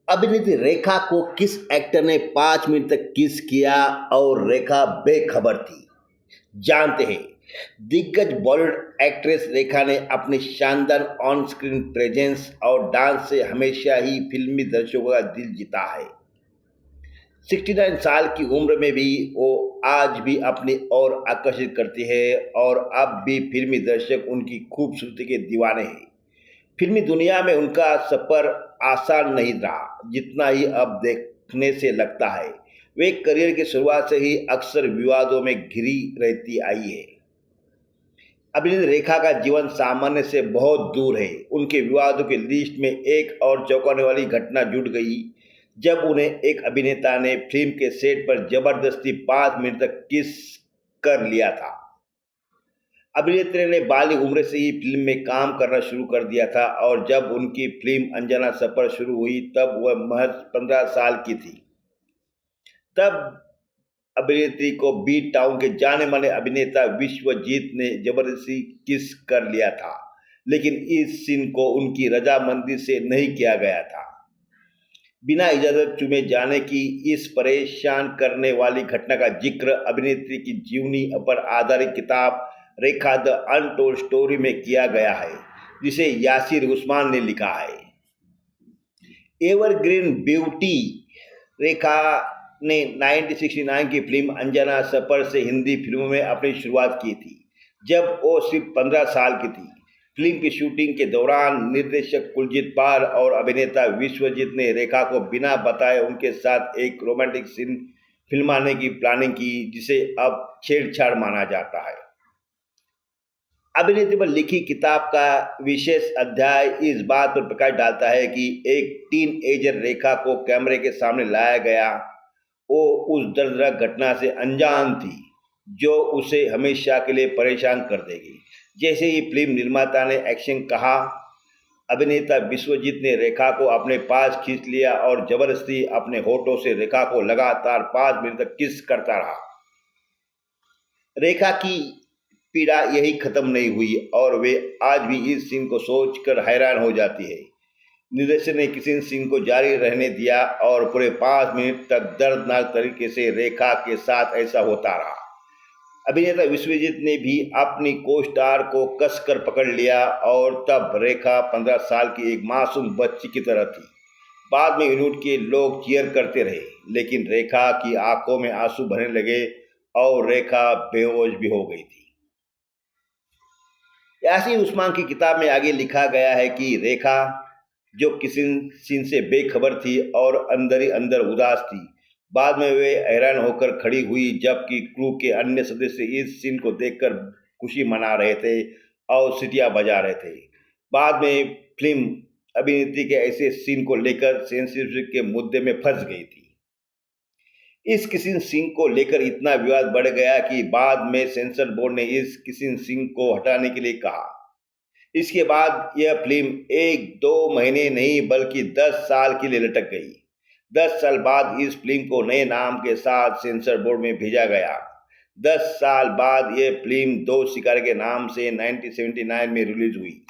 अभिनेत्री रेखा को किस एक्टर ने 5 मिनट तक किस किया और रेखा बेखबर थी? जानते हैं। दिग्गज बॉलीवुड एक्ट्रेस रेखा ने अपने शानदार ऑन स्क्रीन प्रेजेंस और डांस से हमेशा ही फिल्मी दर्शकों का दिल जीता है। 69 साल की उम्र में भी वो आज भी अपनी ओर आकर्षित करती है और अब भी फिल्मी दर्शक उनकी खूबसूरती के दीवाने हैं। फिल्मी दुनिया में उनका सफ़र आसान नहीं रहा, जितना ही अब देखने से लगता है। वे करियर की शुरुआत से ही अक्सर विवादों में घिरी रहती आई है। अभिनेत्री रेखा का जीवन सामान्य से बहुत दूर है। उनके विवादों की लिस्ट में एक और चौंकाने वाली घटना जुड़ गई, जब उन्हें एक अभिनेता ने फिल्म के सेट पर जबरदस्ती 5 मिनट तक किस कर लिया था। अभिनेत्री ने बालिग उम्र से ही फिल्म में काम करना शुरू कर दिया था और जब उनकी फिल्म अनजाना सफर शुरू हुई तब वह महज 15 साल की थी। तब अभिनेत्री को बी टाउन के जाने माने अभिनेता विश्वजीत ने जबरदस्ती किस कर लिया था, लेकिन इस सीन को उनकी रजामंदी से नहीं किया गया था। बिना इजाजत चूमे जाने की इस परेशान करने वाली घटना का जिक्र अभिनेत्री की जीवनी पर आधारित किताब रेखा द अनटोल्ड स्टोरी में किया गया है, जिसे यासिर उस्मान ने लिखा है। एवरग्रीन ब्यूटी रेखा ने 1969 की फिल्म अनजाना सफर से हिंदी फिल्मों में अपनी शुरुआत की थी, जब वो सिर्फ 15 साल की थी। फिल्म की शूटिंग के दौरान निर्देशक कुलजीत पाल और अभिनेता विश्वजीत ने रेखा को बिना बताए उनके साथ एक रोमांटिक सीन फिल्माने की प्लानिंग की, जिसे अब छेड़छाड़ माना जाता है। अभिनेत्री पर लिखी किताब का विशेष अध्याय इस बात पर प्रकाश डालता है कि एक टीन एजर रेखा को कैमरे के सामने लाया गया। वो उस दर्दनाक घटना से अनजान थी, जो उसे हमेशा के लिए परेशान कर देगी। जैसे ही फिल्म निर्माता ने एक्शन कहा, अभिनेता विश्वजीत ने रेखा को अपने पास खींच लिया और जबरदस्ती अपने होठों से रेखा को लगातार 5 मिनट तक किस करता रहा। रेखा की पीड़ा यही खत्म नहीं हुई और वे आज भी इस सीन को सोचकर हैरान हो जाती है। निर्देशक ने किसी सीन को जारी रहने दिया और पूरे 5 मिनट तक दर्दनाक तरीके से रेखा के साथ ऐसा होता रहा। अभिनेता विश्वजीत ने भी अपनी को स्टार को कसकर पकड़ लिया और तब रेखा 15 साल की एक मासूम बच्ची की तरह थी। बाद में यूनिट के लोग चीयर करते रहे, लेकिन रेखा की आंखों में आंसू भरने लगे और रेखा बेहोश भी हो गई थी। यासीर उस्मान की किताब में आगे लिखा गया है कि रेखा, जो किसी सीन से बेखबर थी और अंदर ही अंदर उदास थी, बाद में वे हैरान होकर खड़ी हुई जबकि क्रू के अन्य सदस्य इस सीन को देखकर खुशी मना रहे थे और सीटियां बजा रहे थे। बाद में फिल्म अभिनेत्री के ऐसे सीन को लेकर सेंसरशिप के मुद्दे में फंस गई थी। इस किसिंग सीन को लेकर इतना विवाद बढ़ गया कि बाद में सेंसर बोर्ड ने इस किसिंग सीन को हटाने के लिए कहा। इसके बाद यह फिल्म 1-2 महीने नहीं बल्कि 10 साल के लिए लटक गई। 10 साल बाद इस फिल्म को नए नाम के साथ सेंसर बोर्ड में भेजा गया। 10 साल बाद यह फिल्म दो शिकार के नाम से 1979 में रिलीज हुई।